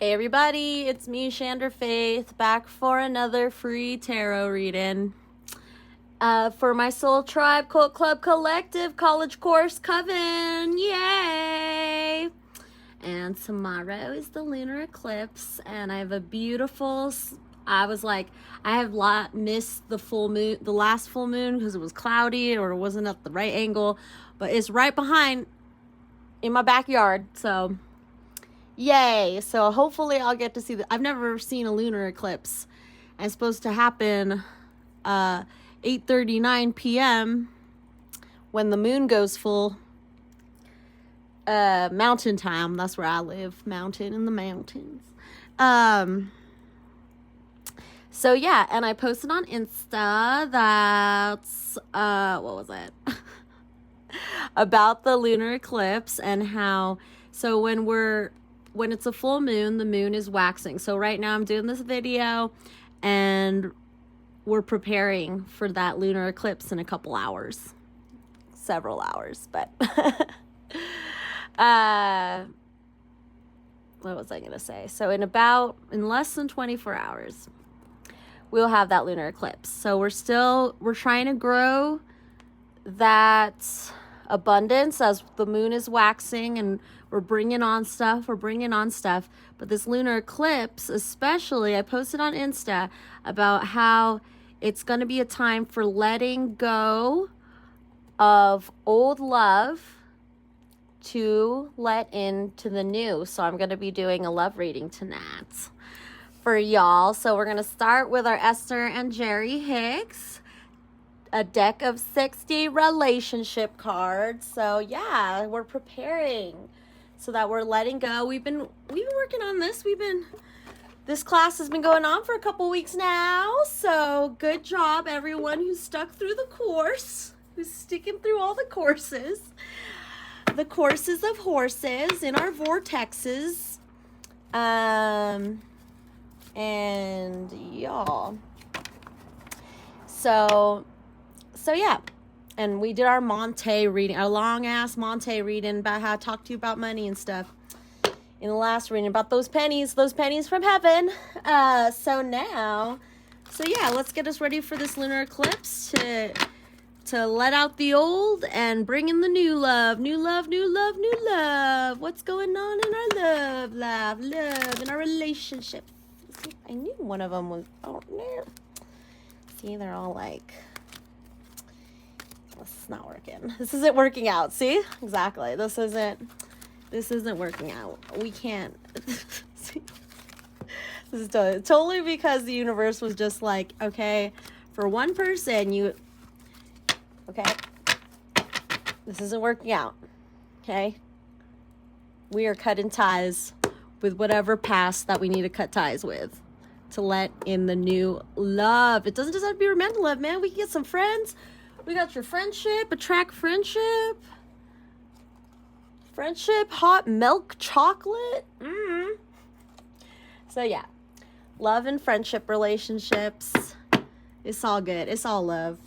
Hey everybody, it's me, ShandrahFaith, back for another free tarot reading for my Soul Tribe Cult Club Collective college course Coven. Yay! And tomorrow is the lunar eclipse, and I have a beautiful, I have missed the full moon, the last full moon, because it was cloudy or it wasn't at the right angle, but it's right behind in my backyard, so yay. So hopefully I'll get to see I've never seen a lunar eclipse. And it's supposed to happen 8:39 p.m. when the moon goes full. Mountain time. That's where I live. Mountain in the mountains. So yeah, and I posted on Insta that's what was it? About the lunar eclipse and how when it's a full moon, the moon is waxing. So right now I'm doing this video and we're preparing for that lunar eclipse in a couple hours. Several hours, but what was I going to say? So in less than 24 hours, we'll have that lunar eclipse. So we're trying to grow that abundance as the moon is waxing, and we're bringing on stuff. But this lunar eclipse, especially, I posted on Insta about how it's going to be a time for letting go of old love to let into the new. So I'm going to be doing a love reading tonight for y'all. So we're going to start with our Esther and Jerry Hicks, a deck of 60 relationship cards. So yeah, we're preparing so that we're letting go. We've been working on this. This class has been going on for a couple weeks now. So good job, everyone who's stuck through the course, who's sticking through all the courses. The courses of horses in our vortexes. And y'all. So yeah, and we did our Monte reading, our long-ass Monte reading about how I talked to you about money and stuff in the last reading, about those pennies from heaven. So yeah, let's get us ready for this lunar eclipse to let out the old and bring in the new love. New love. What's going on in our love, in our relationship? See, I knew one of them was out there. See, they're all like, this is not working. This isn't working out. See? Exactly. This isn't working out. We can't. See? This is totally because the universe was just like, okay, for one person, okay, this isn't working out. Okay? We are cutting ties with whatever past that we need to cut ties with to let in the new love. It doesn't just have to be romantic love, man. We can get some friends. We got your friendship, attract friendship. Friendship, hot milk chocolate. So yeah, love and friendship relationships. It's all good. It's all love.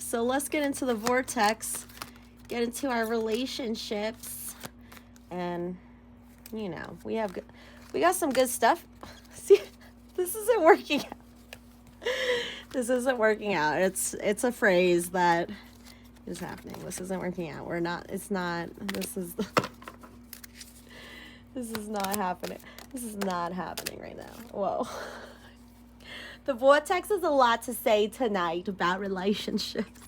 So let's get into the vortex, get into our relationships. And, we got some good stuff. See, this isn't working out. This isn't working out. It's a phrase that is happening. This isn't working out. This is not happening. This is not happening right now. Whoa. The vortex has a lot to say tonight about relationships.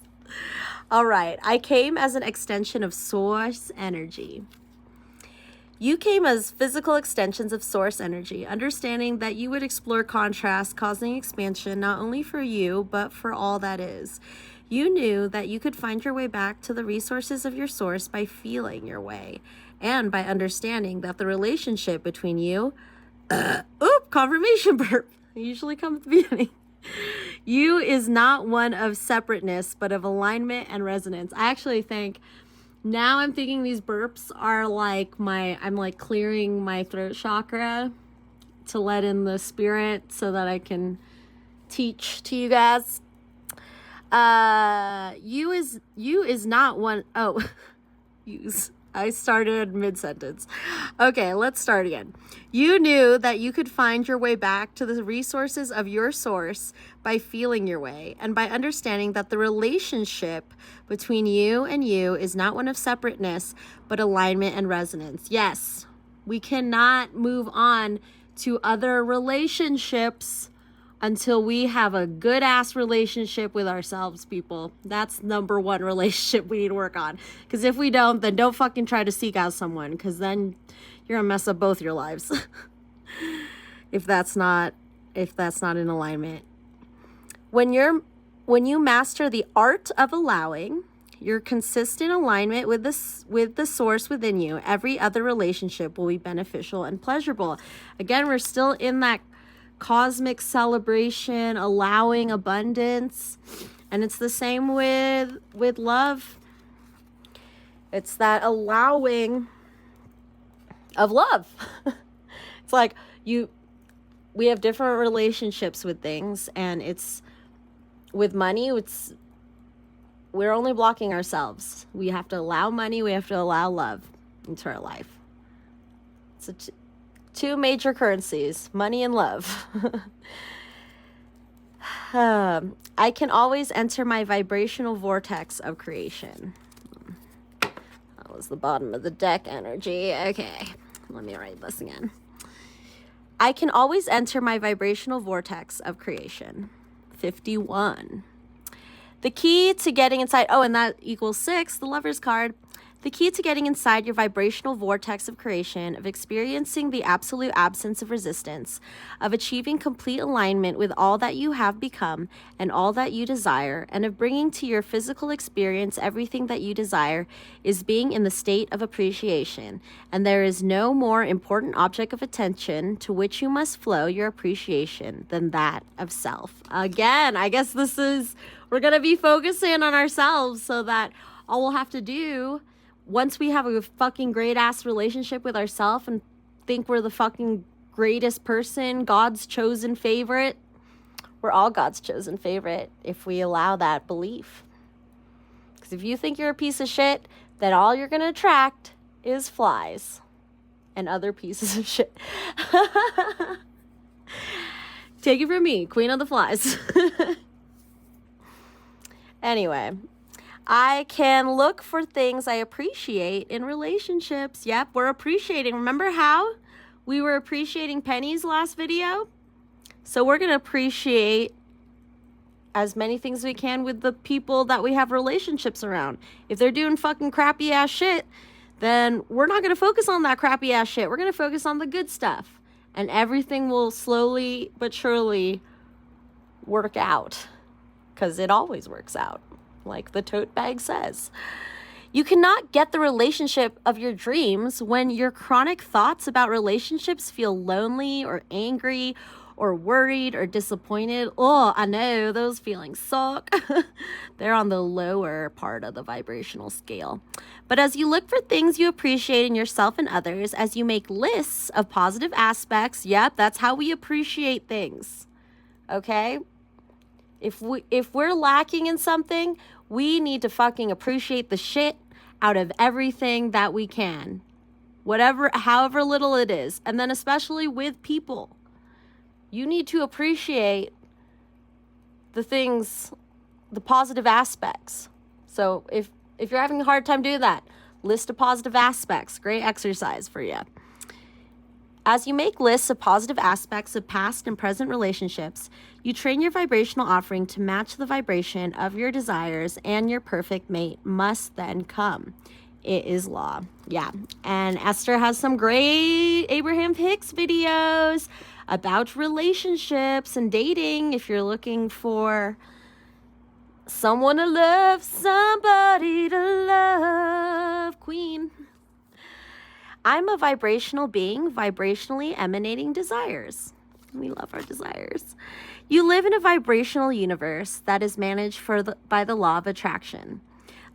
All right. I came as an extension of source energy. You came as physical extensions of source energy, understanding that you would explore contrast, causing expansion not only for you, but for all that is. You knew that you could find your way back to the resources of your source by feeling your way, and by understanding that the relationship between you, confirmation burp, I usually come at the beginning. You is not one of separateness, but of alignment and resonance. I actually think, now I'm thinking these burps are like I'm like clearing my throat chakra to let in the spirit so that I can teach to you guys. You is not one, use. I started mid-sentence. Okay, let's start again. You knew that you could find your way back to the resources of your source by feeling your way and by understanding that the relationship between you and you is not one of separateness, but alignment and resonance. Yes, we cannot move on to other relationships until we have a good ass relationship with ourselves, people. That's number one relationship we need to work on. Because if we don't, then don't fucking try to seek out someone, because then you're gonna mess up both your lives. if that's not in alignment. When you master the art of allowing, your consistent alignment with the source within you, every other relationship will be beneficial and pleasurable. Again, we're still in that cosmic celebration, allowing abundance. And it's the same with love. It's that allowing of love. It's like we have different relationships with things, and it's with money, we're only blocking ourselves. We have to allow money, we have to allow love into our life. It's two major currencies, money and love. I can always enter my vibrational vortex of creation. That was the bottom of the deck energy. Okay, let me write this again. I can always enter my vibrational vortex of creation. 51. The key to getting inside, and that equals 6, the Lover's card. The key to getting inside your vibrational vortex of creation, of experiencing the absolute absence of resistance, of achieving complete alignment with all that you have become and all that you desire, and of bringing to your physical experience everything that you desire, is being in the state of appreciation. And there is no more important object of attention to which you must flow your appreciation than that of self. Again, I guess we're going to be focusing on ourselves, so that all we'll have to do once we have a fucking great ass relationship with ourselves and think we're the fucking greatest person, God's chosen favorite, we're all God's chosen favorite if we allow that belief. Because if you think you're a piece of shit, then all you're going to attract is flies and other pieces of shit. Take it from me, Queen of the Flies. Anyway, I can look for things I appreciate in relationships. Yep, we're appreciating. Remember how we were appreciating pennies last video? So we're going to appreciate as many things we can with the people that we have relationships around. If they're doing fucking crappy ass shit, then we're not going to focus on that crappy ass shit. We're going to focus on the good stuff. And everything will slowly but surely work out. Because it always works out. Like the tote bag says. You cannot get the relationship of your dreams when your chronic thoughts about relationships feel lonely or angry or worried or disappointed. Oh, I know, those feelings suck. They're on the lower part of the vibrational scale. But as you look for things you appreciate in yourself and others, as you make lists of positive aspects, yep, that's how we appreciate things. Okay? If we're lacking in something, we need to fucking appreciate the shit out of everything that we can. However little it is. And then especially with people. You need to appreciate the things, the positive aspects. So if you're having a hard time doing that, list of positive aspects. Great exercise for you. As you make lists of positive aspects of past and present relationships, you train your vibrational offering to match the vibration of your desires, and your perfect mate must then come. It is law. Yeah. And Esther has some great Abraham Hicks videos about relationships and dating if you're looking for someone to love, somebody to love. Queen. I'm a vibrational being, vibrationally emanating desires. We love our desires. You live in a vibrational universe that is managed by the law of attraction.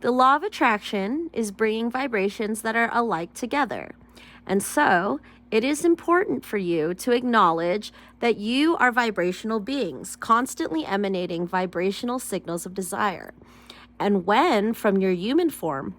The law of attraction is bringing vibrations that are alike together. And so, it is important for you to acknowledge that you are vibrational beings, constantly emanating vibrational signals of desire. And when, from your human form,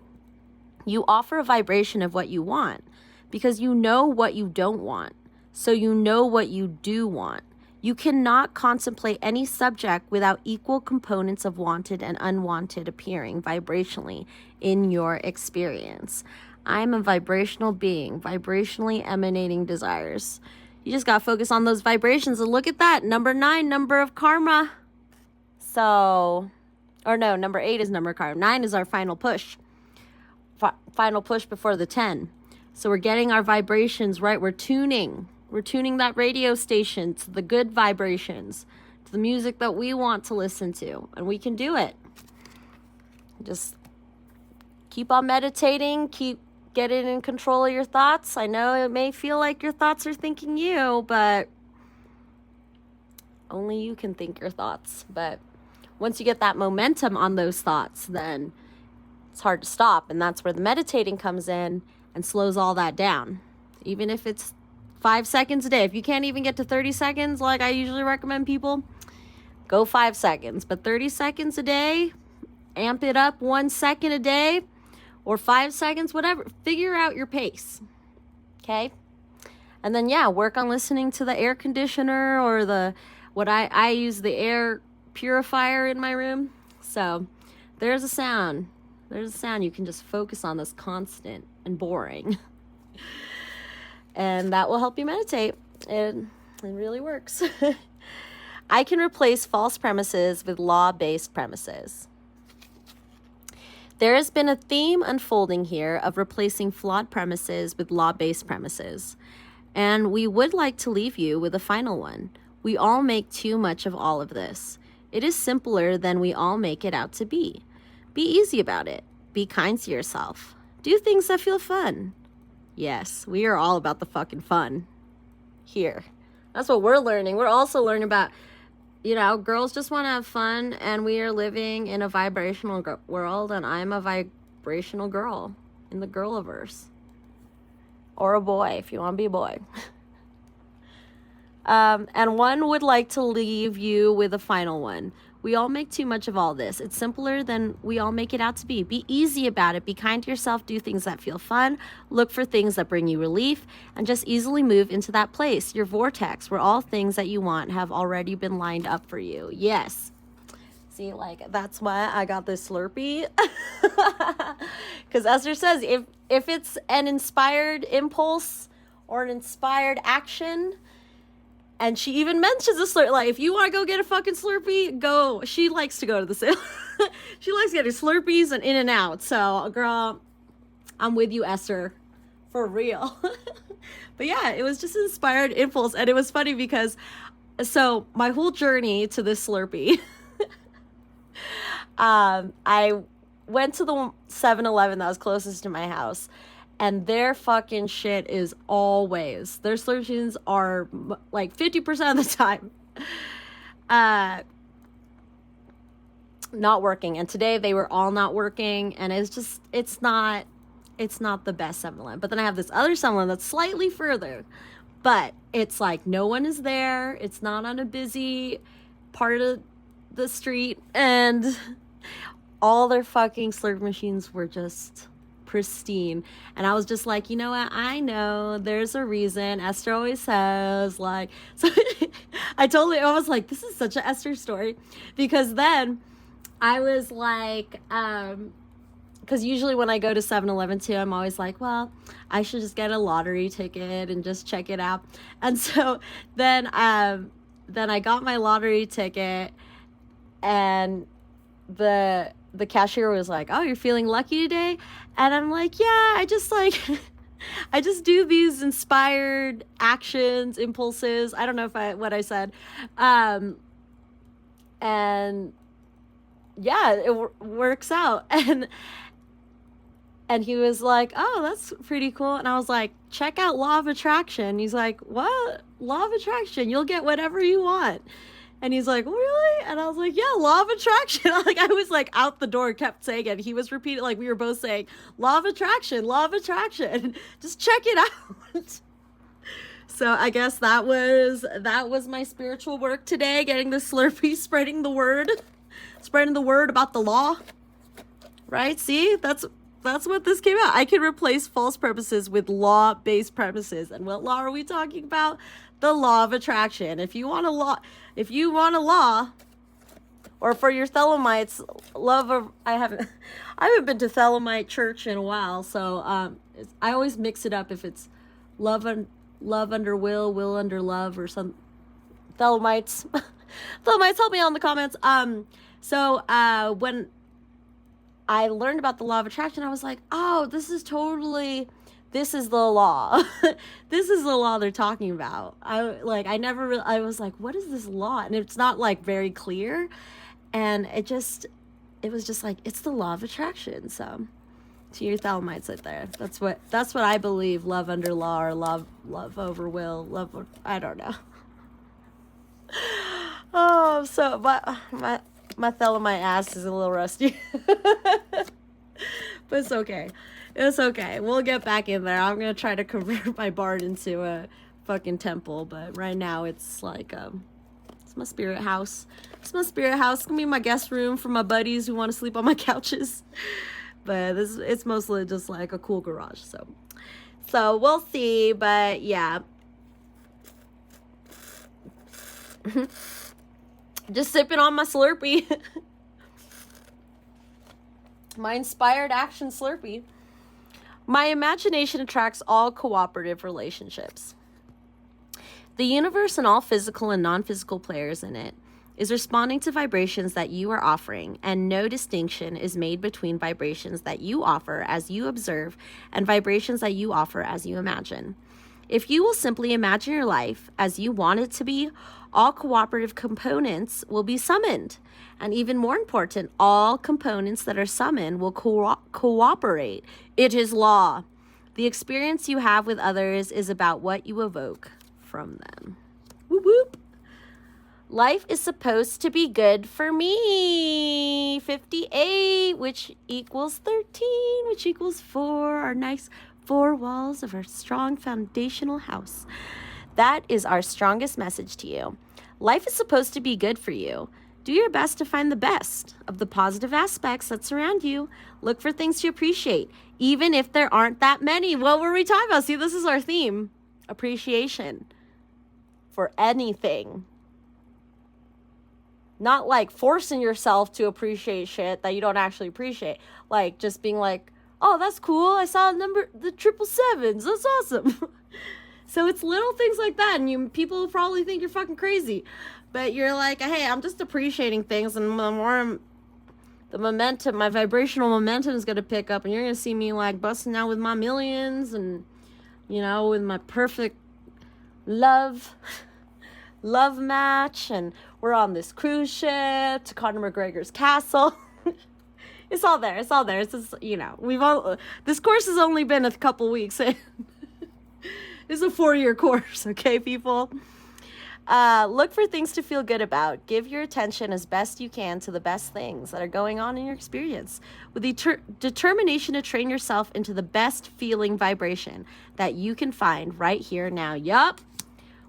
You offer a vibration of what you want because you know what you don't want. So you know what you do want. You cannot contemplate any subject without equal components of wanted and unwanted appearing vibrationally in your experience. I'm a vibrational being, vibrationally emanating desires. You just got to focus on those vibrations and look at that. Number 9, number of karma. So, or no, number 8 is number of karma. 9 is our final push. Final push before the 10. So we're getting our vibrations right. We're tuning that radio station to the good vibrations, to the music that we want to listen to. And we can do it. Just keep on meditating. Keep getting in control of your thoughts. I know it may feel like your thoughts are thinking you, but only you can think your thoughts. But once you get that momentum on those thoughts, then it's hard to stop. And that's where the meditating comes in and slows all that down. Even if it's 5 seconds a day. If you can't even get to 30 seconds, like I usually recommend people, go 5 seconds. But 30 seconds a day, amp it up 1 second a day or 5 seconds, whatever. Figure out your pace. Okay? And then, yeah, work on listening to the air conditioner or I use the air purifier in my room. So there's a sound. There's a sound you can just focus on that's constant and boring. And that will help you meditate. It really works. I can replace false premises with law-based premises. There has been a theme unfolding here of replacing flawed premises with law-based premises. And we would like to leave you with a final one. We all make too much of all of this. It is simpler than we all make it out to be. Be easy about it. Be kind to yourself. Do things that feel fun. Yes, we are all about the fucking fun here. That's what we're learning. We're also learning about, girls just want to have fun, and we are living in a vibrational world, and I'm a vibrational girl in the girliverse. Or a boy, if you want to be a boy. And one would like to leave you with a final one. We all make too much of all this. It's simpler than we all make it out to be. Be easy about it. Be kind to yourself. Do things that feel fun. Look for things that bring you relief. And just easily move into that place, your vortex, where all things that you want have already been lined up for you. Yes. See, that's why I got this Slurpee. Because Esther says, if it's an inspired impulse or an inspired action, and she even mentions a Slurpee. If you want to go get a fucking Slurpee, go. She likes to go to the sale. She likes getting Slurpees and in and out. So, girl, I'm with you, Esther. For real. But yeah, it was just an inspired impulse. And it was funny because, so my whole journey to this Slurpee, I went to the 7-Eleven that was closest to my house. And their fucking shit is always, their solutions are 50% of the time not working. And today they were all not working. And it's not the best 7-Eleven. But then I have this other 7-Eleven that's slightly further. But it's no one is there. It's not on a busy part of the street. And all their fucking Slurp machines were just pristine. And I was just like, you know what? I know there's a reason. Esther always says, so I was like, this is such an Esther story. Because then I was like, because usually when I go to 7-Eleven too, I'm always like, well, I should just get a lottery ticket and just check it out. And so then I got my lottery ticket, and the cashier was like, oh, you're feeling lucky today? And I'm like, yeah, I just do these inspired actions, impulses. I don't know what I said. And yeah, it works out. And he was like, oh, that's pretty cool. And I was like, check out Law of Attraction. He's like, what? Law of Attraction. You'll get whatever you want. And he's like, really? And I was like, yeah, Law of Attraction. I was out the door, kept saying it. He was repeating, we were both saying, Law of Attraction, Law of Attraction. Just check it out. So I guess that was my spiritual work today, getting the Slurpee, spreading the word about the law. Right? See, that's That's what this came out. I can replace false premises with law-based premises. And what law are we talking about? The law of attraction. If you want a law, or for your Thelemites, I haven't been to Thelemite church in a while, so I always mix it up if it's love under will under love, or some Thelemites. Thelemites, help me out in the comments. So when I learned about the law of attraction, I was like, oh, this is the law. This is the law they're talking about. I was like, what is this law? And it's not like very clear. And it was just like, it's the law of attraction. So to your Thelemites out there, that's what I believe love under law, or love over will, I don't know. Oh, so my Thelemite ass is a little rusty. But it's okay. It's okay. We'll get back in there. I'm going to try to convert my barn into a fucking temple. But right now it's like, it's my spirit house. It's my spirit house. It's going to be my guest room for my buddies who want to sleep on my couches. But it's mostly just like a cool garage. So we'll see. But yeah. Just sipping on my Slurpee. My inspired action Slurpee. My imagination attracts all cooperative relationships. The universe and all physical and non-physical players in it is responding to vibrations that you are offering, and no distinction is made between vibrations that you offer as you observe and vibrations that you offer as you imagine. If you will simply imagine your life as you want it to be, all cooperative components will be summoned. And even more important, all components that are summoned will cooperate. It is law. The experience you have with others is about what you evoke from them. Whoop whoop. Life is supposed to be good for me. 58, which equals 13, which equals 4. Our nice 4 walls of our strong foundational house. That is our strongest message to you. Life is supposed to be good for you. Do your best to find the best of the positive aspects that surround you. Look for things to appreciate, even if there aren't that many. What were we talking about? See, this is our theme. Appreciation for anything. Not like forcing yourself to appreciate shit that you don't actually appreciate. Like just being like, oh, that's cool. I saw the 777s. That's awesome. So it's little things like that. And people probably think you're fucking crazy. But you're like, hey, I'm just appreciating things. And the more the momentum, my vibrational momentum is going to pick up. And you're going to see me like busting out with my millions. And, you know, with my perfect love match. And we're on this cruise ship to Conor McGregor's castle. It's all there. It's all there. It's just, you know, this course has only been a couple weeks. It's a 4-year course. Okay, people. Look for things to feel good about. Give your attention as best you can to the best things that are going on in your experience with determination to train yourself into the best feeling vibration that you can find right here now. Yup.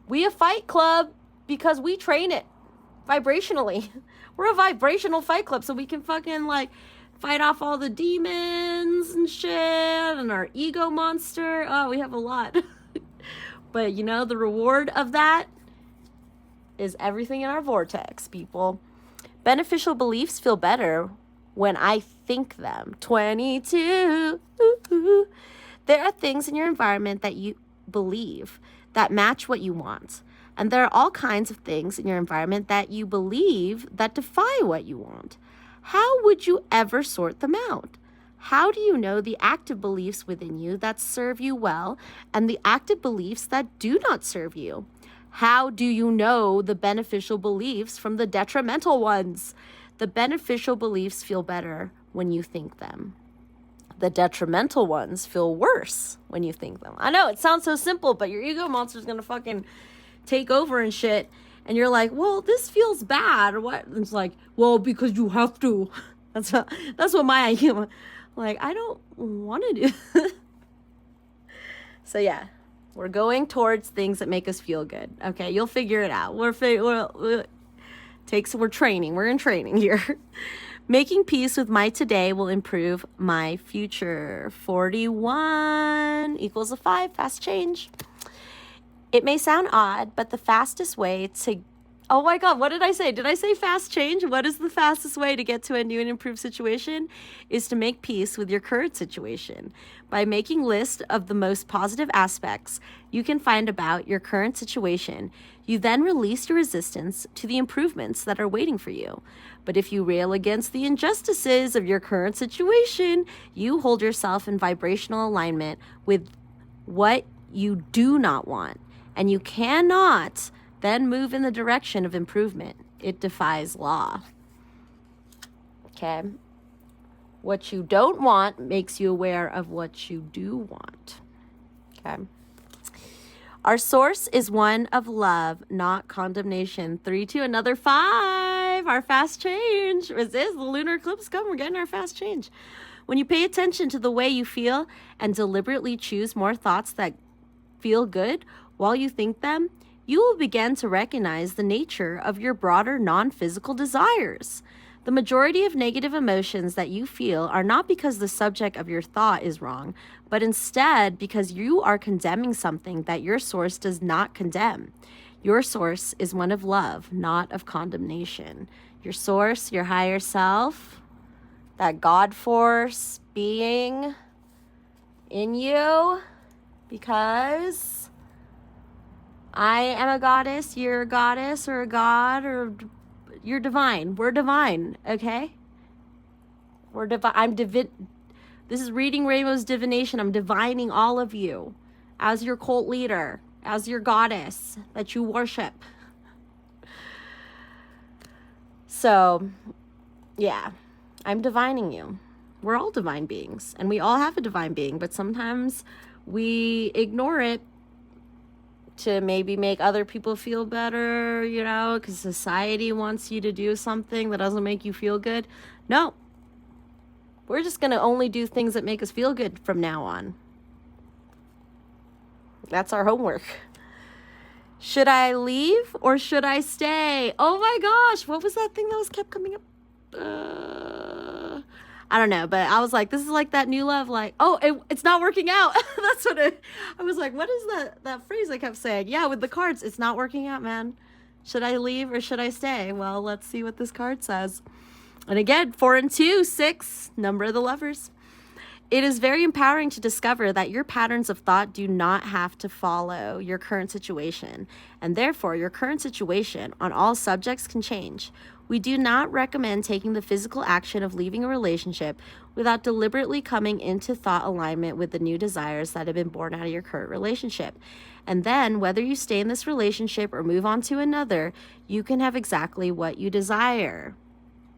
We a fight club because we train it vibrationally. We're a vibrational fight club, so we can fucking like fight off all the demons and shit and our ego monster. Oh, we have a lot. But you know, the reward of that is everything in our vortex, people. Beneficial beliefs feel better when I think them. 22. There are things in your environment that you believe that match what you want. And there are all kinds of things in your environment that you believe that defy what you want. How would you ever sort them out? How do you know the active beliefs within you that serve you well and the active beliefs that do not serve you? How do you know the beneficial beliefs from the detrimental ones? The beneficial beliefs feel better when you think them. The detrimental ones feel worse when you think them. I know, it sounds so simple, but your ego monster is going to fucking take over and shit. And you're like, well, this feels bad. Or what? And it's like, well, because you have to. That's what my ego, like, I don't want to do. So yeah. We're going towards things that make us feel good. Okay, you'll figure it out. We're training. We're in training here. Making peace with my today will improve my future. 41 equals a 5, fast change. It may sound odd, but the fastest way to... Oh my God, what did I say? Did I say fast change? What is the fastest way to get to a new and improved situation? Is to make peace with your current situation. By making lists of the most positive aspects you can find about your current situation, you then release your resistance to the improvements that are waiting for you. But if you rail against the injustices of your current situation, you hold yourself in vibrational alignment with what you do not want, and you cannot then move in the direction of improvement. It defies law. Okay. What you don't want makes you aware of what you do want. Okay. Our source is one of love, not condemnation. 3, 2, another 5. Our fast change. This is the lunar eclipse come. We're getting our fast change. When you pay attention to the way you feel and deliberately choose more thoughts that feel good while you think them, you will begin to recognize the nature of your broader non-physical desires. The majority of negative emotions that you feel are not because the subject of your thought is wrong, but instead because you are condemning something that your source does not condemn. Your source is one of love, not of condemnation. Your source, your higher self, that God force being in you, because I am a goddess, you're a goddess or a god, or you're divine. We're divine, okay? We're divine. This is Reading Rainbow's Divination. I'm divining all of you as your cult leader, as your goddess that you worship. So, yeah, I'm divining you. We're all divine beings, and we all have a divine being, but sometimes we ignore it to maybe make other people feel better, you know, because society wants you to do something that doesn't make you feel good. No. We're just going to only do things that make us feel good from now on. That's our homework. Should I leave or should I stay? Oh my gosh, what was that thing that was kept coming up? I don't know, but I was like, this is like that new love, like, oh, it's not working out. That's what I was like, what is that phrase I kept saying? Yeah, with the cards, it's not working out, man. Should I leave or should I stay? Well, let's see what this card says. And again, 4 and 2, 6, number of the lovers. It is very empowering to discover that your patterns of thought do not have to follow your current situation, and therefore your current situation on all subjects can change. We do not recommend taking the physical action of leaving a relationship without deliberately coming into thought alignment with the new desires that have been born out of your current relationship. And then, whether you stay in this relationship or move on to another, you can have exactly what you desire.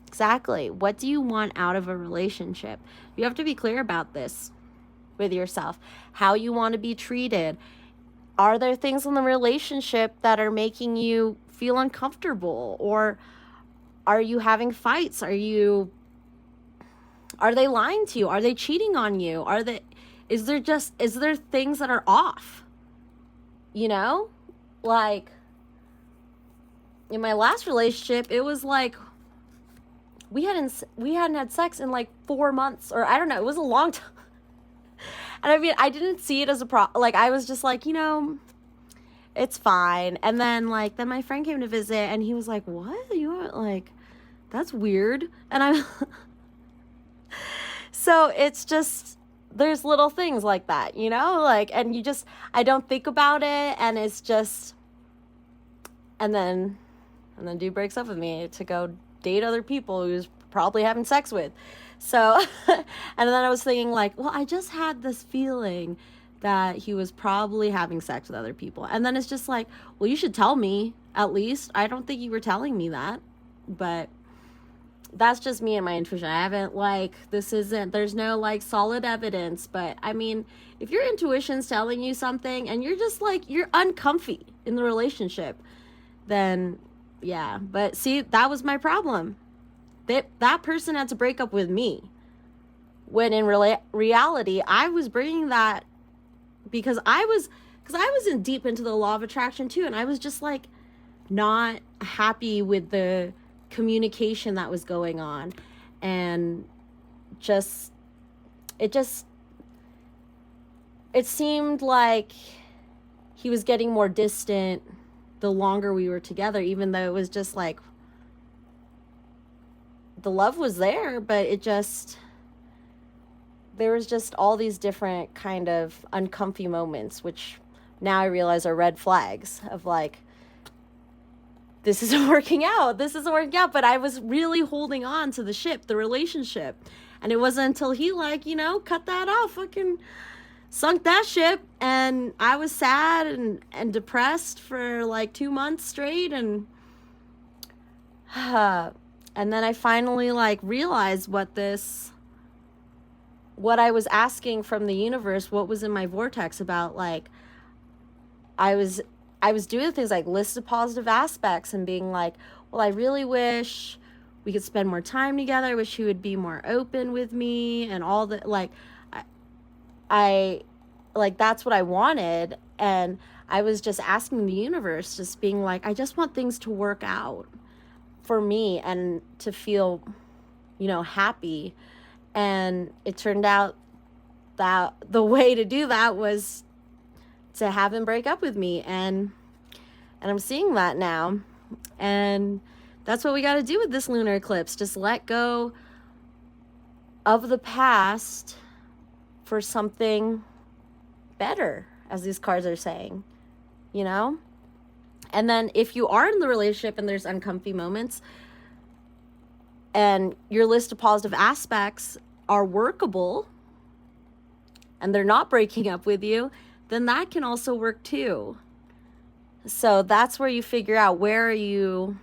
Exactly. What do you want out of a relationship? You have to be clear about this with yourself. How you want to be treated. Are there things in the relationship that are making you feel uncomfortable? Or are you having fights? Are they lying to you? Are they cheating on you? Is there things that are off? You know? Like, in my last relationship, it was like we hadn't had sex in like 4 months, or I don't know, it was a long time. And I mean, I didn't see it as a problem. Like, I was just like, you know, it's fine. And then my friend came to visit and he was like, what? You are like, that's weird. And I'm so it's just, there's little things like that, you know, like, and I don't think about it, and it's just, and then dude breaks up with me to go date other people who's probably having sex with. So, and then I was thinking like, well, I just had this feeling that he was probably having sex with other people. And then it's just like, well, you should tell me at least. I don't think you were telling me that, but that's just me and my intuition. I haven't there's no solid evidence, but I mean, if your intuition's telling you something and you're just you're uncomfy in the relationship, then yeah. But see, that was my problem. That person had to break up with me, when in reality, I was bringing that because I was in deep into the law of attraction too, and I was just not happy with the communication that was going on. and it seemed like he was getting more distant the longer we were together, even though it was just like the love was there, but there was just all these different kind of uncomfy moments, which now I realize are red flags of like, this isn't working out. But I was really holding on to the ship, the relationship. And it wasn't until he cut that off, fucking sunk that ship. And I was sad and depressed for like 2 months straight. And then I finally realized what I was asking from the universe, what was in my vortex about. I was doing things like list of positive aspects and being like, well, I really wish we could spend more time together. I wish he would be more open with me and all that. I that's what I wanted. And I was just asking the universe, just being like, I just want things to work out for me and to feel, happy. And it turned out that the way to do that was to have him break up with me. And I'm seeing that now. And that's what we got to do with this lunar eclipse. Just let go of the past for something better, as these cards are saying, And then if you are in the relationship and there's uncomfy moments and your list of positive aspects are workable and they're not breaking up with you, then that can also work too. So that's where you figure out where are you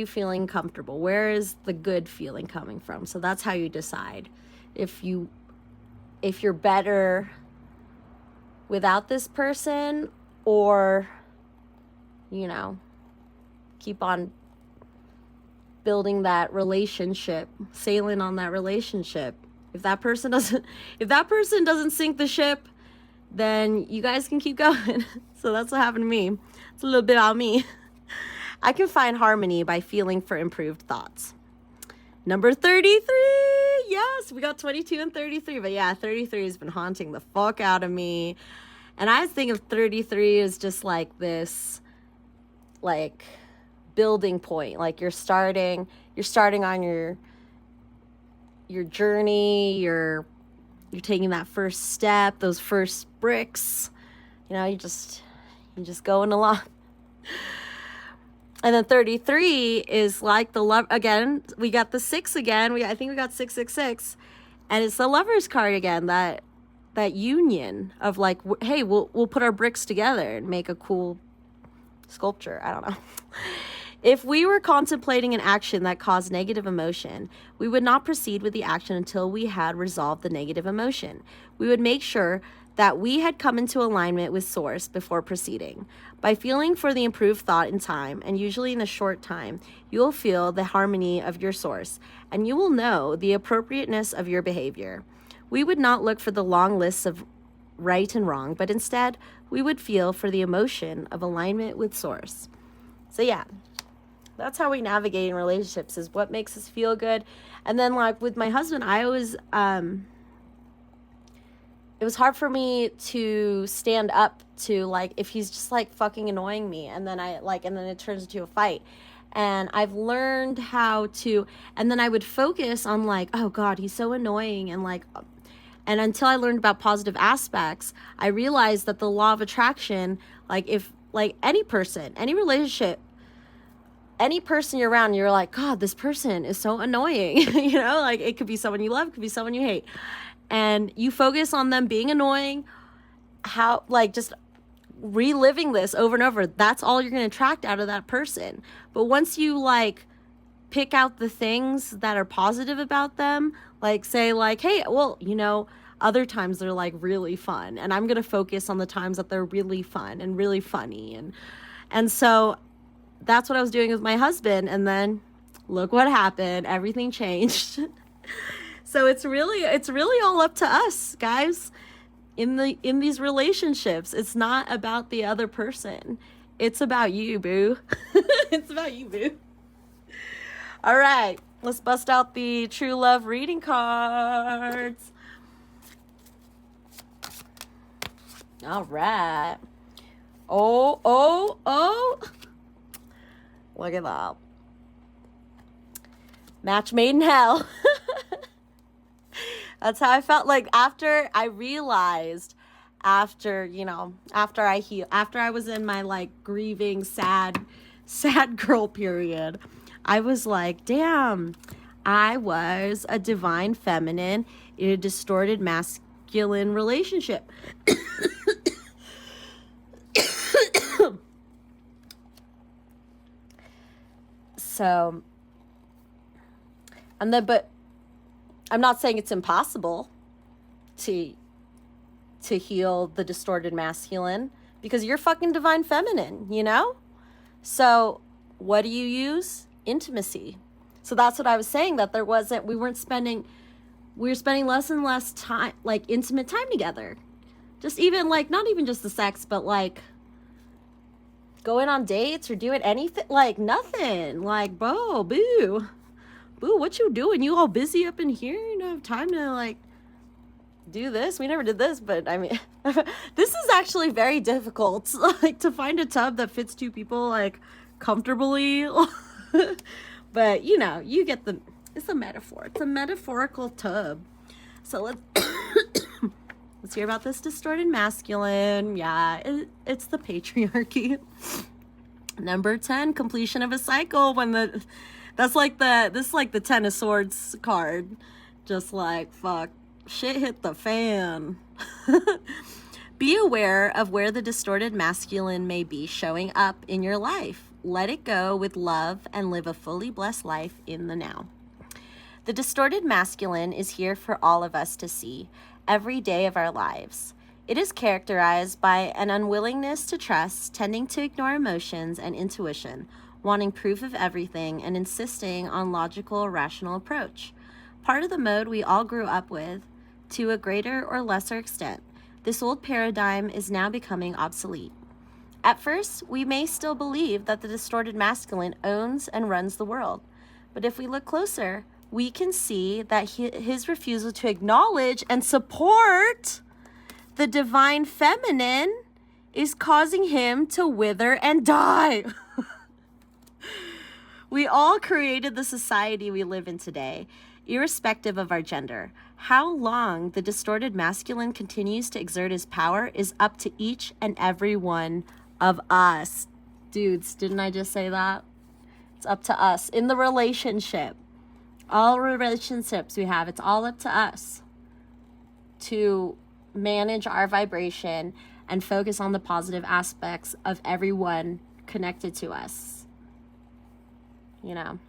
feeling comfortable? Where is the good feeling coming from? So that's how you decide if you're better without this person, or keep on building that relationship, sailing on that relationship. If that person doesn't sink the ship, then you guys can keep going. So that's what happened to me. It's a little bit about me. I can find harmony by feeling for improved thoughts. Number 33. Yes, we got 22 and 33. But yeah, 33 has been haunting the fuck out of me. And I think of 33 as just like this, building point. Like you're starting on your journey. You're taking that first step, those first bricks. You're just going along. And then 33 is like the love again. We got the 6 again. I think we got 666, and it's the Lover's card again. That union of hey, we'll put our bricks together and make a cool sculpture. I don't know. If we were contemplating an action that caused negative emotion, we would not proceed with the action until we had resolved the negative emotion. We would make sure that we had come into alignment with Source before proceeding. By feeling for the improved thought in time, and usually in a short time, you will feel the harmony of your Source, and you will know the appropriateness of your behavior. We would not look for the long lists of right and wrong, but instead, we would feel for the emotion of alignment with Source. So yeah, that's how we navigate in relationships, is what makes us feel good. And then with my husband, I always, it was hard for me to stand up to if he's just fucking annoying me, and then and then it turns into a fight. And I've learned how to, and then I would focus on oh God, he's so annoying. And until I learned about positive aspects, I realized that the law of attraction, if any person, any relationship, any person you're around, you're like, God, this person is so annoying. It could be someone you love, it could be someone you hate. And you focus on them being annoying, how, just reliving this over and over. That's all you're going to attract out of that person. But once you, pick out the things that are positive about them, say, hey, well, other times they're, really fun. And I'm going to focus on the times that they're really fun and really funny. And so that's what I was doing with my husband. And then look what happened. Everything changed. So it's really all up to us, guys, in these relationships. It's not about the other person. It's about you, boo. It's about you, boo. All right. Let's bust out the true love reading cards. All right. Oh. Look at that. Match made in hell. That's how I felt like after I realized, after I was in my like grieving, sad girl period, I was like, damn, I was a divine feminine in a distorted masculine relationship. So, but I'm not saying it's impossible to heal the distorted masculine, because you're fucking divine feminine, you know? So what do you use? Intimacy. So that's what I was saying, that we were spending less and less time, like intimate time together. Just even like, not even just the sex, but like going on dates or doing anything, like nothing. Like, boo, what you doing? You all busy up in here? You don't have time to like do this? We never did this, but I mean, this is actually very difficult, like to find a tub that fits two people like comfortably. But you know, you get it's a metaphor. It's a metaphorical tub. So let's hear about this distorted masculine. Yeah, it's the patriarchy. Number 10, completion of a cycle. This is like the 10 of Swords card. Just like, fuck, shit hit the fan. Be aware of where the distorted masculine may be showing up in your life. Let it go with love and live a fully blessed life in the now. The distorted masculine is here for all of us to see every day of our lives. It is characterized by an unwillingness to trust, tending to ignore emotions and intuition, wanting proof of everything, and insisting on logical, rational approach. Part of the mode we all grew up with, to a greater or lesser extent. This old paradigm is now becoming obsolete. At first, we may still believe that the distorted masculine owns and runs the world. But if we look closer, we can see that his refusal to acknowledge and support the divine feminine is causing him to wither and die. We all created the society we live in today, irrespective of our gender. How long the distorted masculine continues to exert his power is up to each and every one of us. Dudes, didn't I just say that? It's up to us. In the relationship, all relationships we have, it's all up to us to manage our vibration and focus on the positive aspects of everyone connected to us. You know,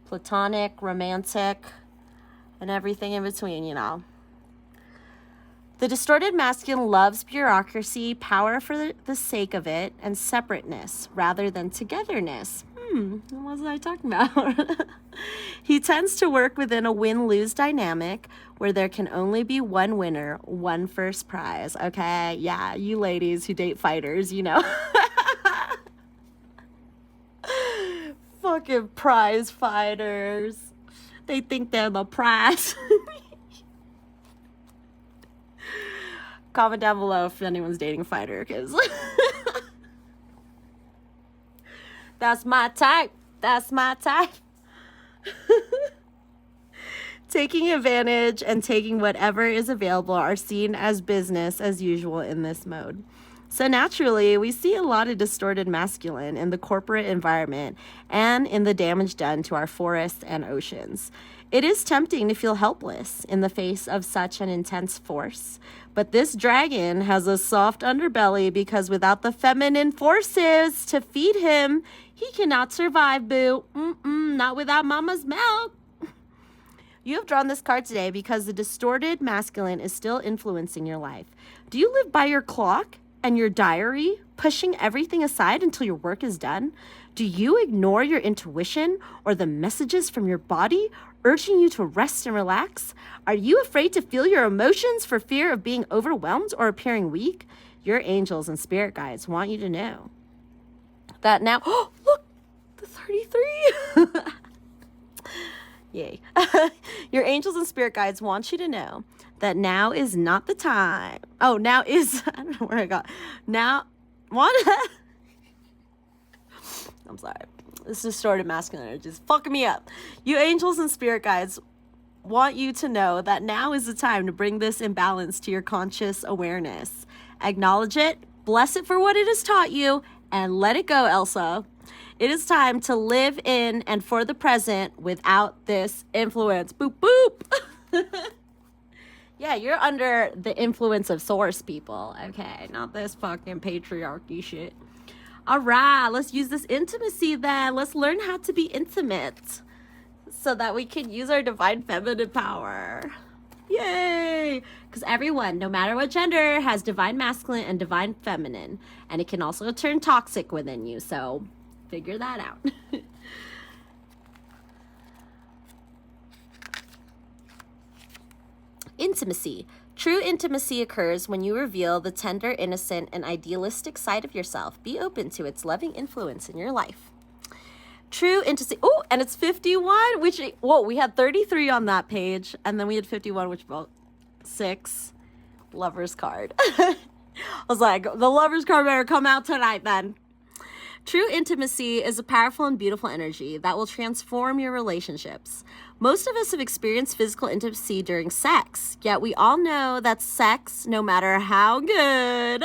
platonic, romantic, and everything in between, you know. The distorted masculine loves bureaucracy, power for the sake of it, and separateness rather than togetherness. What was I talking about? He tends to work within a win-lose dynamic where there can only be one winner, one first prize. Okay, yeah, you ladies who date fighters, you know. Fucking prize fighters. They think they're the prize. Comment down below if anyone's dating a fighter, because that's my type. That's my type. Taking advantage and taking whatever is available are seen as business as usual in this mode. So naturally, we see a lot of distorted masculine in the corporate environment and in the damage done to our forests and oceans. It is tempting to feel helpless in the face of such an intense force. But this dragon has a soft underbelly because without the feminine forces to feed him, he cannot survive, boo. Not without mama's milk. You have drawn this card today because the distorted masculine is still influencing your life. Do you live by your clock and your diary, pushing everything aside until your work is done? Do you ignore your intuition or the messages from your body urging you to rest and relax? Are you afraid to feel your emotions for fear of being overwhelmed or appearing weak? Your angels and spirit guides want you to know that now. Oh, look, the 33. Yay. Your angels and spirit guides want you to know that now is not the time. Oh, now is, I don't know where I got. Now, what? I'm sorry. This distorted masculine energy is fucking me up. You angels and spirit guides want you to know that now is the time to bring this imbalance to your conscious awareness. Acknowledge it, bless it for what it has taught you, and let it go, Elsa. It is time to live in and for the present without this influence. Boop, boop. Yeah, you're under the influence of source, people. Okay, not this fucking patriarchy shit. All right, let's use this intimacy then. Let's learn how to be intimate so that we can use our divine feminine power. Yay! Because everyone, no matter what gender, has divine masculine and divine feminine. And it can also turn toxic within you. So figure that out. Intimacy. True intimacy occurs when you reveal the tender, innocent, and idealistic side of yourself. Be open to its loving influence in your life. True intimacy. Oh, and it's 51, which, whoa, we had 33 on that page. And then we had 51, which about 6. Lover's card. I was like, the lover's card better come out tonight then. True intimacy is a powerful and beautiful energy that will transform your relationships. Most of us have experienced physical intimacy during sex, yet we all know that sex, no matter how good,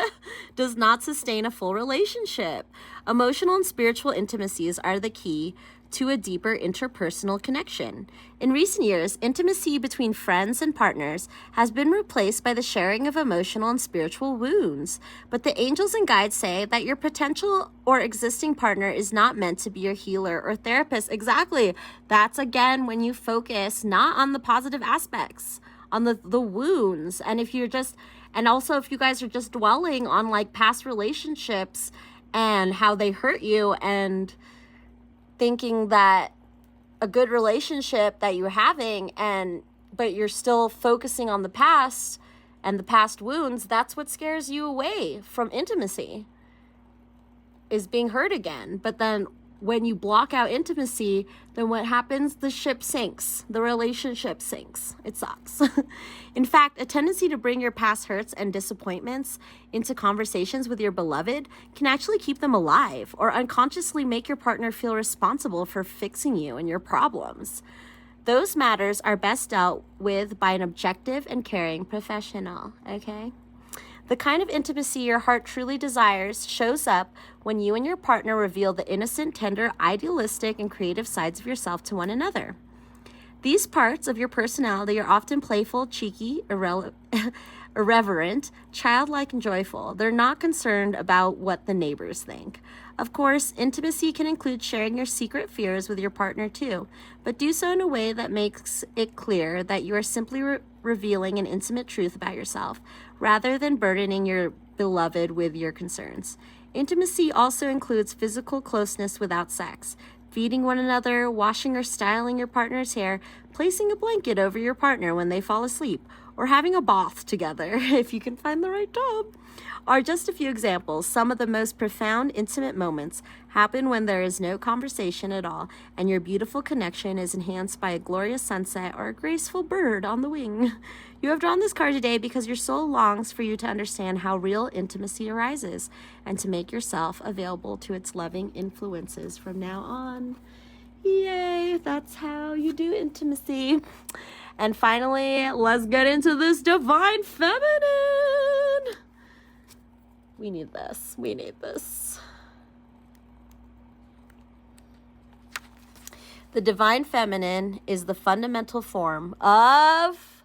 does not sustain a full relationship. Emotional and spiritual intimacies are the key to a deeper interpersonal connection. In recent years, intimacy between friends and partners has been replaced by the sharing of emotional and spiritual wounds. But the angels and guides say that your potential or existing partner is not meant to be your healer or therapist. Exactly. That's again when you focus not on the positive aspects, on the wounds. And if you're just, and also if you guys are just dwelling on like past relationships and how they hurt you and thinking that a good relationship that you're having but you're still focusing on the past and the past wounds, that's what scares you away from intimacy, is being hurt again. But then when you block out intimacy, then what happens? The ship sinks. The relationship sinks. It sucks. In fact, a tendency to bring your past hurts and disappointments into conversations with your beloved can actually keep them alive or unconsciously make your partner feel responsible for fixing you and your problems. Those matters are best dealt with by an objective and caring professional, okay? The kind of intimacy your heart truly desires shows up when you and your partner reveal the innocent, tender, idealistic, and creative sides of yourself to one another. These parts of your personality are often playful, cheeky, irreverent, childlike, and joyful. They're not concerned about what the neighbors think. Of course, intimacy can include sharing your secret fears with your partner too, but do so in a way that makes it clear that you are simply revealing an intimate truth about yourself, rather than burdening your beloved with your concerns. Intimacy also includes physical closeness without sex, feeding one another, washing or styling your partner's hair, placing a blanket over your partner when they fall asleep, or having a bath together, if you can find the right tub, are just a few examples. Some of the most profound, intimate moments happen when there is no conversation at all, and your beautiful connection is enhanced by a glorious sunset or a graceful bird on the wing. You have drawn this card today because your soul longs for you to understand how real intimacy arises and to make yourself available to its loving influences from now on. Yay, that's how you do intimacy. And finally, let's get into this divine feminine. We need this. We need this. The divine feminine is the fundamental form of,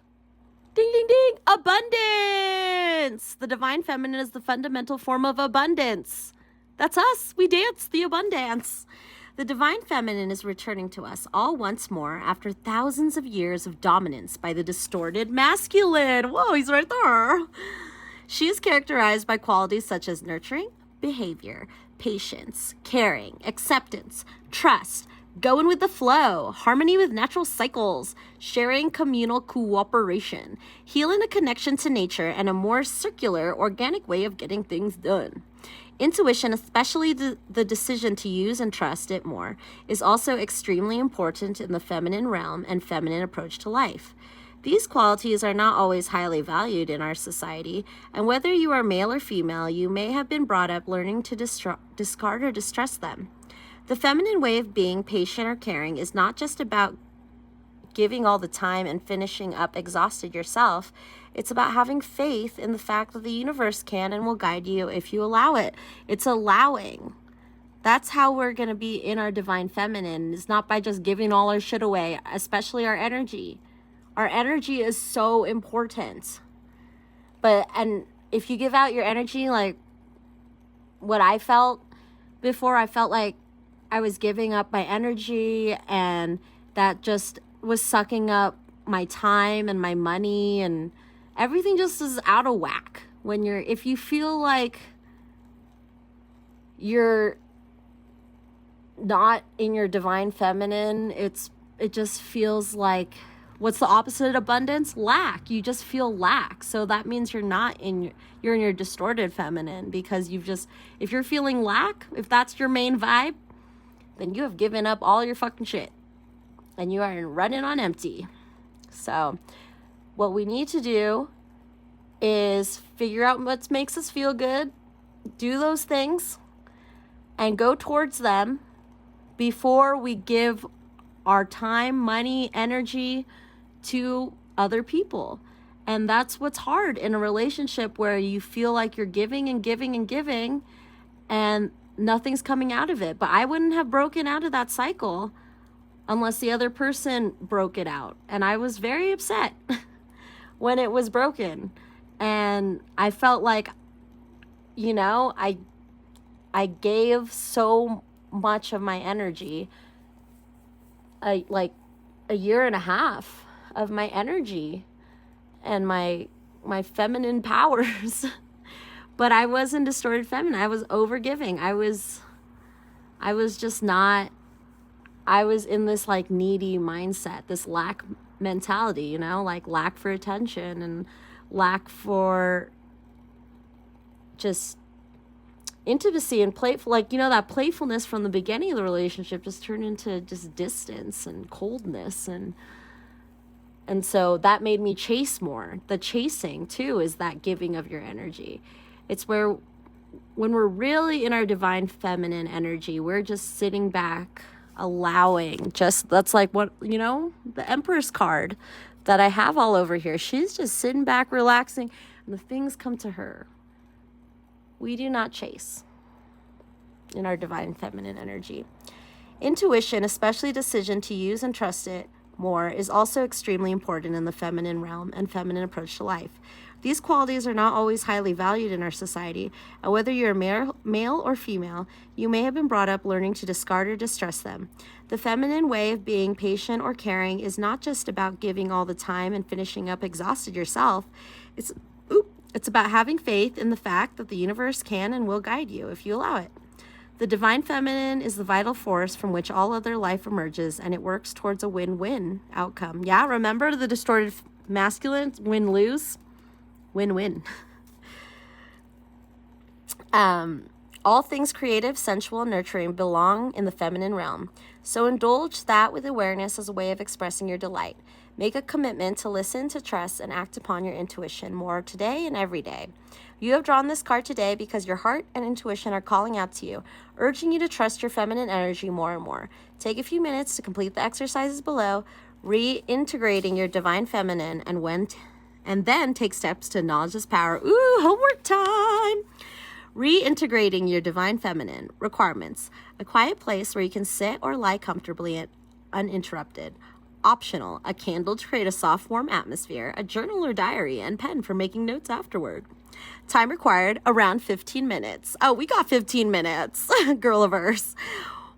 ding, ding, ding, abundance. The divine feminine is the fundamental form of abundance. That's us. We dance the abundance. The divine feminine is returning to us all once more after thousands of years of dominance by the distorted masculine. Whoa, he's right there. She is characterized by qualities such as nurturing, behavior, patience, caring, acceptance, trust, Going with the flow, harmony with natural cycles, sharing communal cooperation, healing a connection to nature, and a more circular, organic way of getting things done. Intuition, especially the decision to use and trust it more, is also extremely important in the feminine realm and feminine approach to life. These qualities are not always highly valued in our society, and whether you are male or female, you may have been brought up learning to discard or distrust them. The feminine way of being patient or caring is not just about giving all the time and finishing up exhausted yourself. It's about having faith in the fact that the universe can and will guide you if you allow it. It's allowing. That's how we're going to be in our divine feminine. It's not by just giving all our shit away, especially our energy. Our energy is so important. And if you give out your energy, like what I felt before, I felt like I was giving up my energy, and that just was sucking up my time and my money, and everything just is out of whack. If you feel like you're not in your divine feminine, it just feels like, what's the opposite of abundance? Lack. You just feel lack. So that means you're in your distorted feminine, because if you're feeling lack, if that's your main vibe, then you have given up all your fucking shit and you are running on empty. So what we need to do is figure out what makes us feel good, do those things, and go towards them before we give our time, money, energy to other people. And that's what's hard in a relationship, where you feel like you're giving and giving and giving, and nothing's coming out of it. But I wouldn't have broken out of that cycle unless the other person broke it out. And I was very upset when it was broken. And I felt like, I gave so much of my energy, like a year and a half of my energy and my feminine powers. But I wasn't distorted feminine. I was overgiving. I was in this like needy mindset, this lack mentality, like lack for attention and lack for just intimacy and playful, that playfulness from the beginning of the relationship just turned into just distance and coldness. And so that made me chase more. The chasing too is that giving of your energy. It's when we're really in our divine feminine energy, we're just sitting back, allowing. That's like what, the Empress card that I have all over here. She's just sitting back, relaxing, and the things come to her. We do not chase in our divine feminine energy. Intuition, especially decision to use and trust it more, is also extremely important in the feminine realm and feminine approach to life. These qualities are not always highly valued in our society, and whether you're male or female, you may have been brought up learning to discard or distrust them. The feminine way of being patient or caring is not just about giving all the time and finishing up exhausted yourself. It's about having faith in the fact that the universe can and will guide you if you allow it. The divine feminine is the vital force from which all other life emerges, and it works towards a win-win outcome. Yeah, remember the distorted masculine? Win-lose? Win-win. All things creative, sensual, and nurturing belong in the feminine realm. So indulge that with awareness as a way of expressing your delight. Make a commitment to listen, to trust, and act upon your intuition more today and every day. You have drawn this card today because your heart and intuition are calling out to you, urging you to trust your feminine energy more and more. Take a few minutes to complete the exercises below, reintegrating your divine feminine, and then take steps to acknowledge this power. Ooh, homework time! Reintegrating your divine feminine. Requirements: a quiet place where you can sit or lie comfortably and uninterrupted. Optional: a candle to create a soft, warm atmosphere, a journal or diary, and pen for making notes afterward. Time required: around 15 minutes. Oh, we got 15 minutes. Girliverse.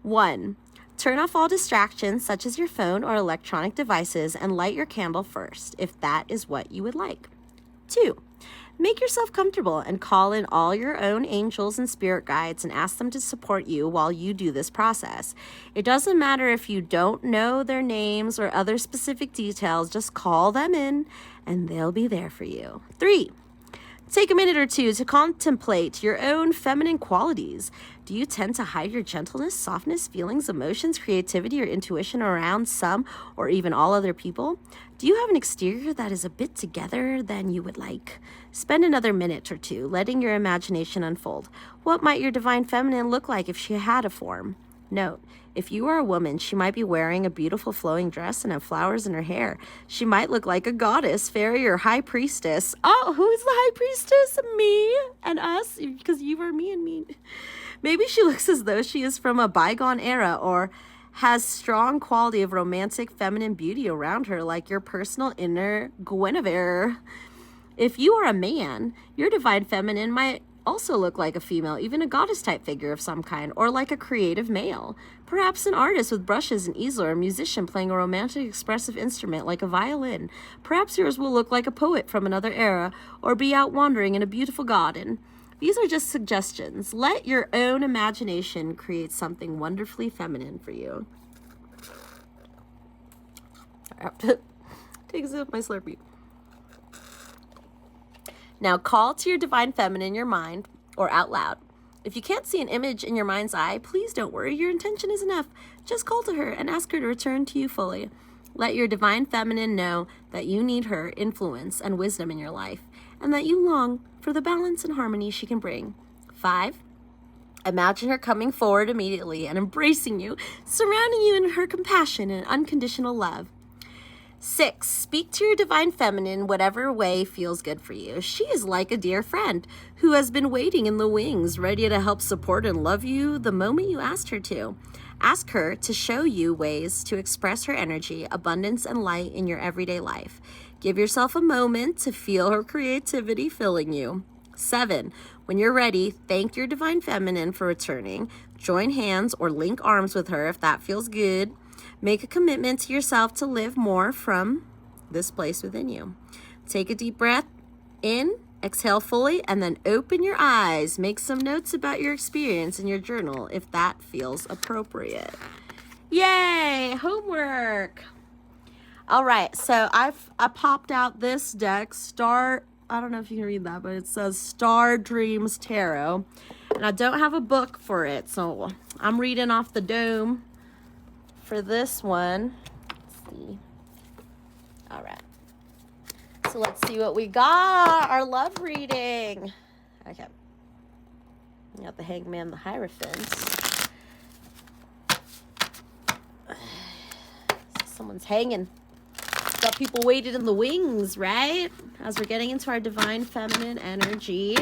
1. Turn off all distractions such as your phone or electronic devices and light your candle first, if that is what you would like. 2. Make yourself comfortable and call in all your own angels and spirit guides and ask them to support you while you do this process. It doesn't matter if you don't know their names or other specific details, just call them in and they'll be there for you. 3, take a minute or two to contemplate your own feminine qualities. Do you tend to hide your gentleness, softness, feelings, emotions, creativity, or intuition around some or even all other people? Do you have an exterior that is a bit together than you would like? Spend another minute or two letting your imagination unfold. What might your divine feminine look like if she had a form? Note, if you are a woman, she might be wearing a beautiful flowing dress and have flowers in her hair. She might look like a goddess, fairy, or high priestess. Oh, who is the high priestess? Me and us, because you are me and me. Maybe she looks as though she is from a bygone era or has strong quality of romantic feminine beauty around her, like your personal inner Guinevere. If you are a man, your divine feminine might also look like a female, even a goddess type figure of some kind, or like a creative male. Perhaps an artist with brushes and easel, or a musician playing a romantic expressive instrument like a violin. Perhaps yours will look like a poet from another era, or be out wandering in a beautiful garden. These are just suggestions. Let your own imagination create something wonderfully feminine for you. I have to take a sip of my Slurpee. Now call to your divine feminine in your mind or out loud. If you can't see an image in your mind's eye, please don't worry. Your intention is enough. Just call to her and ask her to return to you fully. Let your divine feminine know that you need her influence and wisdom in your life, and that you long for the balance and harmony she can bring. 5, imagine her coming forward immediately and embracing you, surrounding you in her compassion and unconditional love. 6, speak to your divine feminine whatever way feels good for you. She is like a dear friend who has been waiting in the wings, ready to help support and love you the moment you asked her to. Ask her to show you ways to express her energy, abundance, and light in your everyday life. Give yourself a moment to feel her creativity filling you. 7, when you're ready, thank your divine feminine for returning. Join hands or link arms with her if that feels good. Make a commitment to yourself to live more from this place within you. Take a deep breath in, exhale fully, and then open your eyes. Make some notes about your experience in your journal if that feels appropriate. Yay! Homework! All right, so I popped out this deck, I don't know if you can read that, but it says Star Dreams Tarot. And I don't have a book for it, so I'm reading off the dome for this one. Let's see. All right. So let's see what we got. Our love reading. Okay. We got the Hangman, the Hierophant. Someone's hanging. Got people waited in the wings, right? As we're getting into our divine feminine energy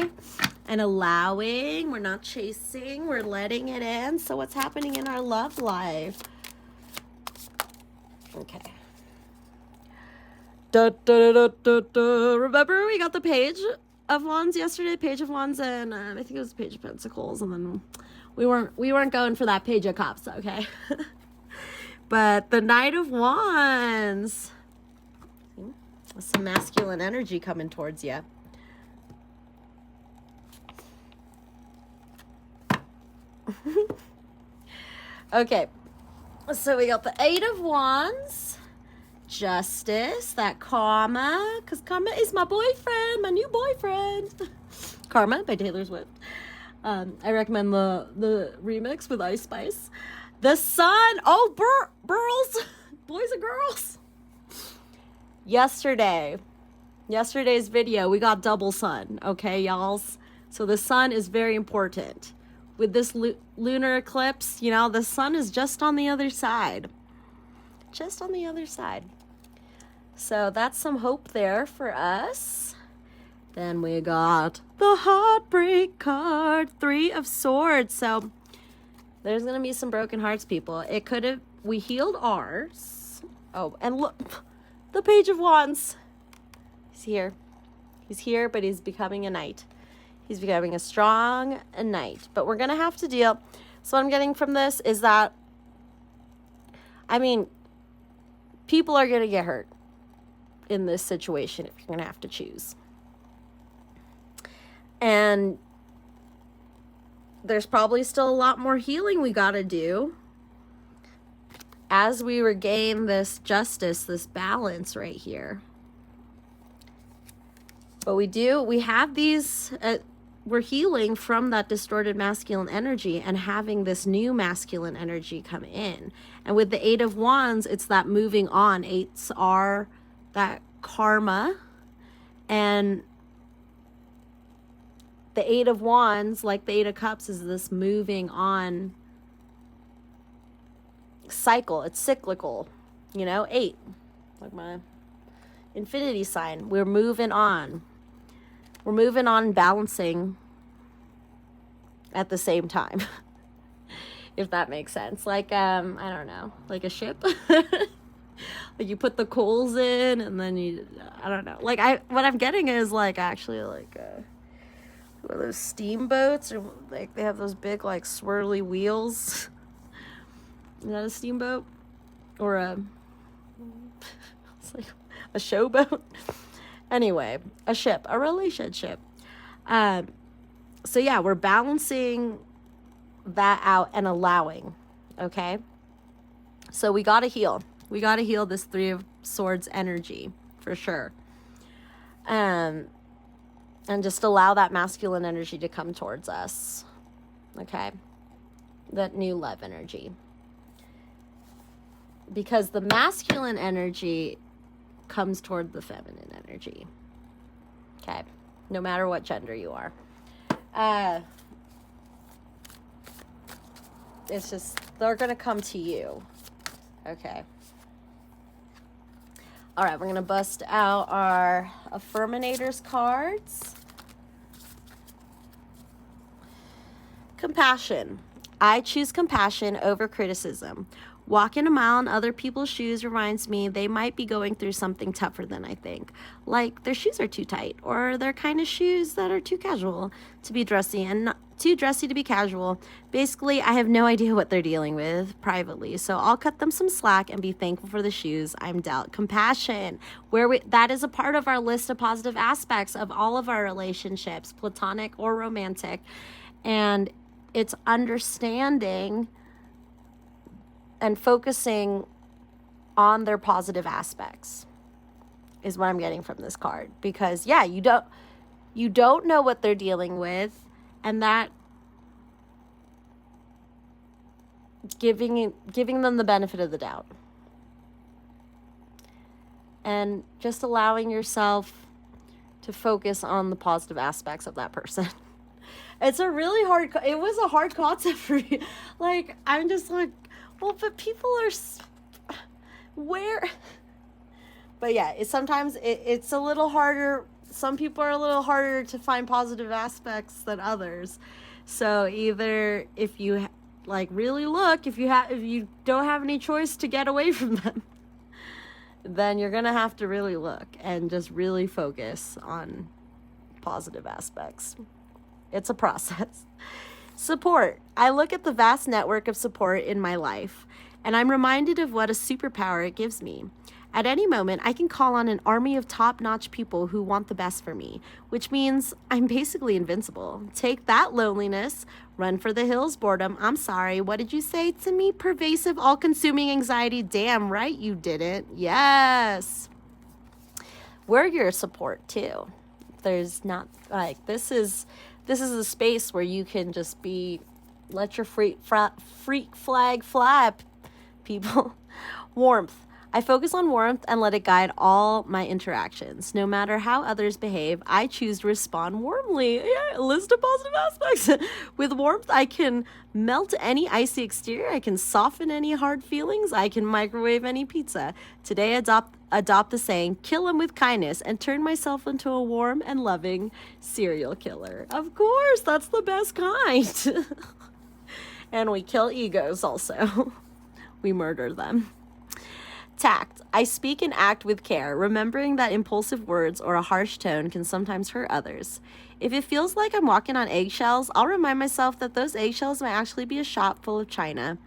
and allowing, we're not chasing, we're letting it in. So what's happening in our love life? Okay. Remember we got the Page of Wands yesterday, Page of Wands, and I think it was Page of Pentacles, and then we weren't going for that Page of Cups, okay? But the Knight of Wands. Some masculine energy coming towards you. Okay. So we got the 8 of Wands, Justice, that Karma, because Karma is my boyfriend, my new boyfriend. Karma by Taylor Swift. I recommend the remix with Ice Spice. The Sun, girls, boys and girls. Yesterday's video, we got double sun, okay, y'alls? So the sun is very important. With this lunar eclipse, you know, the sun is just on the other side. Just on the other side. So that's some hope there for us. Then we got the Heartbreak card, 3 of Swords. So there's going to be some broken hearts, people. We healed ours. Oh, and look, the Page of Wands. He's here. He's here, but he's becoming a knight. He's becoming a strong knight. But we're going to have to deal. So what I'm getting from this is that, I mean, people are going to get hurt in this situation if you're going to have to choose. And there's probably still a lot more healing we got to do as we regain this justice, this balance right here. But we have these, we're healing from that distorted masculine energy and having this new masculine energy come in. And with the 8 of Wands, it's that moving on. 8s are that karma. And the 8 of Wands, like the 8 of Cups, is this moving on cycle. It's cyclical, 8, like my infinity sign. We're moving on. We're moving on, balancing at the same time, if that makes sense. Like, I don't know, like a ship. Like you put the coals in and then I don't know. Like what I'm getting is like actually like what are those steamboats, or like they have those big like swirly wheels. Is that a steamboat? Or it's like a showboat? Anyway, a ship, a relationship. So yeah, we're balancing that out and allowing, okay? So we got to heal. We got to heal this 3 of Swords energy, for sure. And just allow that masculine energy to come towards us, okay? That new love energy. Because the masculine energy comes toward the feminine energy, okay? No matter what gender you are. It's just, they're going to come to you, okay? All right, we're going to bust out our Affirminators cards. Compassion. I choose compassion over criticism. Walking a mile in other people's shoes reminds me they might be going through something tougher than I think. Like their shoes are too tight, or they're kind of shoes that are too casual to be dressy and not too dressy to be casual. Basically, I have no idea what they're dealing with privately, so I'll cut them some slack and be thankful for the shoes I'm dealt. Compassion, that is a part of our list of positive aspects of all of our relationships, platonic or romantic, and it's understanding and focusing on their positive aspects is what I'm getting from this card. Because yeah, you don't know what they're dealing with, and that giving them the benefit of the doubt and just allowing yourself to focus on the positive aspects of that person. It was a hard concept for me. Like, I'm just like, well, but people are where? But yeah, sometimes it's a little harder. Some people are a little harder to find positive aspects than others. So either if you like really look, if you don't have any choice to get away from them, then you're gonna have to really look and just really focus on positive aspects. It's a process. Support. I look at the vast network of support in my life, and I'm reminded of what a superpower it gives me. At any moment, I can call on an army of top-notch people who want the best for me, which means I'm basically invincible. Take that, loneliness. Run for the hills, boredom. I'm sorry. What did you say to me? Pervasive, all-consuming anxiety. Damn right you didn't. Yes. We're your support, too. There's not, like, this is a space where you can just let your freak flag fly, people. Warmth. I focus on warmth and let it guide all my interactions. No matter how others behave, I choose to respond warmly. Yeah, a list of positive aspects. With warmth, I can melt any icy exterior. I can soften any hard feelings. I can microwave any pizza. Today, adopt the saying, kill him with kindness, and turn myself into a warm and loving serial killer. Of course, that's the best kind. And we kill egos also. We murder them. Tact. I speak and act with care, remembering that impulsive words or a harsh tone can sometimes hurt others. If it feels like I'm walking on eggshells, I'll remind myself that those eggshells might actually be a shop full of china,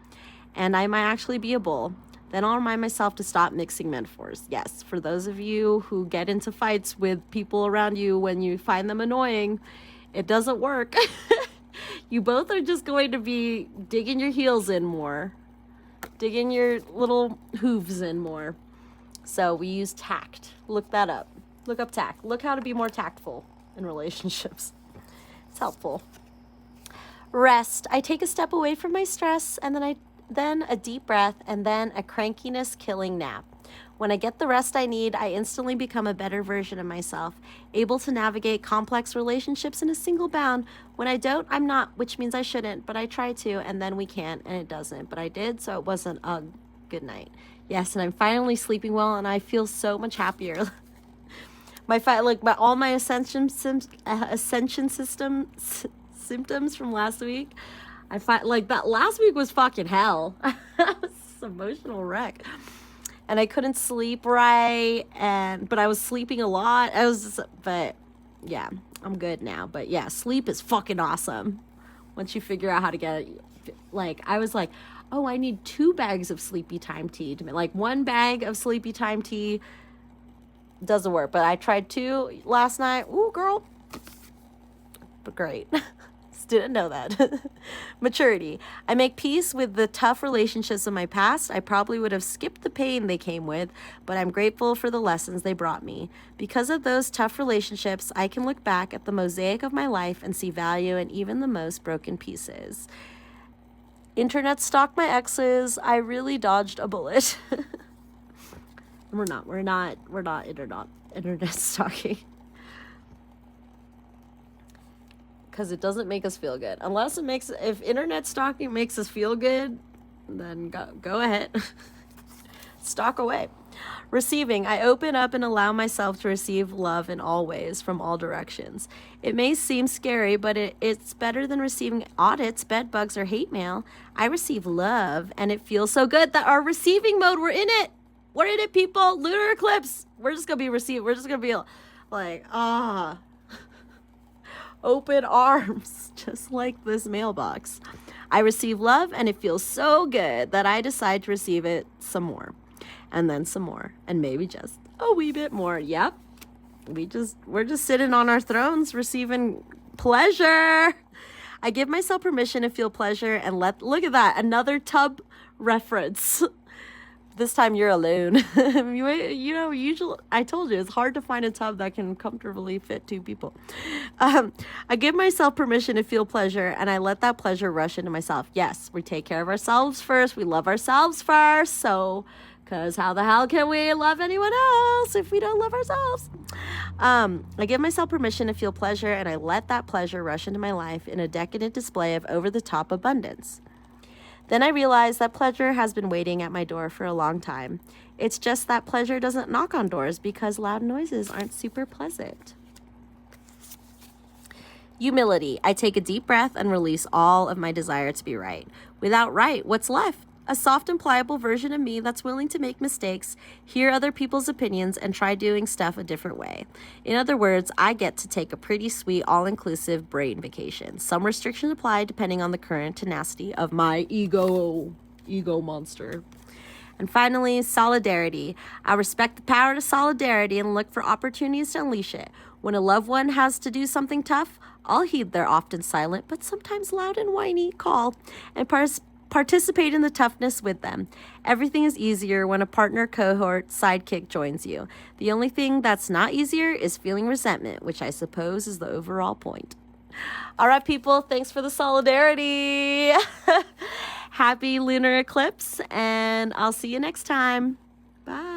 and I might actually be a bull. Then I'll remind myself to stop mixing metaphors. Yes, for those of you who get into fights with people around you when you find them annoying, It doesn't work. You both are just going to be digging your heels in more. Digging your little hooves in more. So we use tact. Look that up. Look up tact. Look how to be more tactful in relationships. It's helpful. Rest. I take a step away from my stress, and then a deep breath, and then a crankiness killing nap. When I get the rest I need, I instantly become a better version of myself, able to navigate complex relationships in a single bound. When I don't, I'm not, which means I shouldn't, but I try to, and then we can't, and it doesn't. But I did, so it wasn't a good night. Yes, and I'm finally sleeping well, and I feel so much happier. All my ascension system symptoms from last week, I find like that last week was fucking hell. I was an emotional wreck, and I couldn't sleep right, but I was sleeping a lot. But yeah, I'm good now. But yeah, sleep is fucking awesome once you figure out how to get it. Like, I was like, oh, I need 2 bags of sleepy time tea to make, like 1 bag of sleepy time tea doesn't work, but I tried 2 last night. Ooh, girl, but great. Didn't know that. Maturity. I make peace with the tough relationships of my past. I probably would have skipped the pain they came with, but I'm grateful for the lessons they brought me. Because of those tough relationships, I can look back at the mosaic of my life and see value in even the most broken pieces. Internet stalk my exes. I really dodged a bullet. We're not internet stalking. Because it doesn't make us feel good. If internet stalking makes us feel good, then go ahead. Stalk away. Receiving. I open up and allow myself to receive love in all ways, from all directions. It may seem scary, but it's better than receiving audits, bed bugs, or hate mail. I receive love, and it feels so good that our receiving mode, we're in it. We're in it, people. Lunar eclipse. We're just going to be received. We're just going to be like, open arms, just like this mailbox. I receive love, and it feels so good that I decide to receive it some more, and then some more, and maybe just a wee bit more. Yep. We're just sitting on our thrones receiving pleasure. I give myself permission to feel pleasure and look at that. Another tub reference. This time you're alone. Usually, I told you, it's hard to find a tub that can comfortably fit 2 people. I give myself permission to feel pleasure, and I let that pleasure rush into myself. Yes, we take care of ourselves first. We love ourselves first. So, because how the hell can we love anyone else if we don't love ourselves? I give myself permission to feel pleasure, and I let that pleasure rush into my life in a decadent display of over-the-top abundance. Then I realized that pleasure has been waiting at my door for a long time. It's just that pleasure doesn't knock on doors because loud noises aren't super pleasant. Humility. I take a deep breath and release all of my desire to be right. Without right, what's left? A soft and pliable version of me that's willing to make mistakes, hear other people's opinions, and try doing stuff a different way. In other words, I get to take a pretty sweet, all-inclusive brain vacation. Some restrictions apply depending on the current tenacity of my ego monster. And finally, solidarity. I respect the power of solidarity and look for opportunities to unleash it. When a loved one has to do something tough, I'll heed their often silent, but sometimes loud and whiny call and participate in the toughness with them. Everything is easier when a partner, cohort, sidekick joins you. The only thing that's not easier is feeling resentment, which I suppose is the overall point. All right, people, thanks for the solidarity. Happy lunar eclipse, and I'll see you next time. Bye.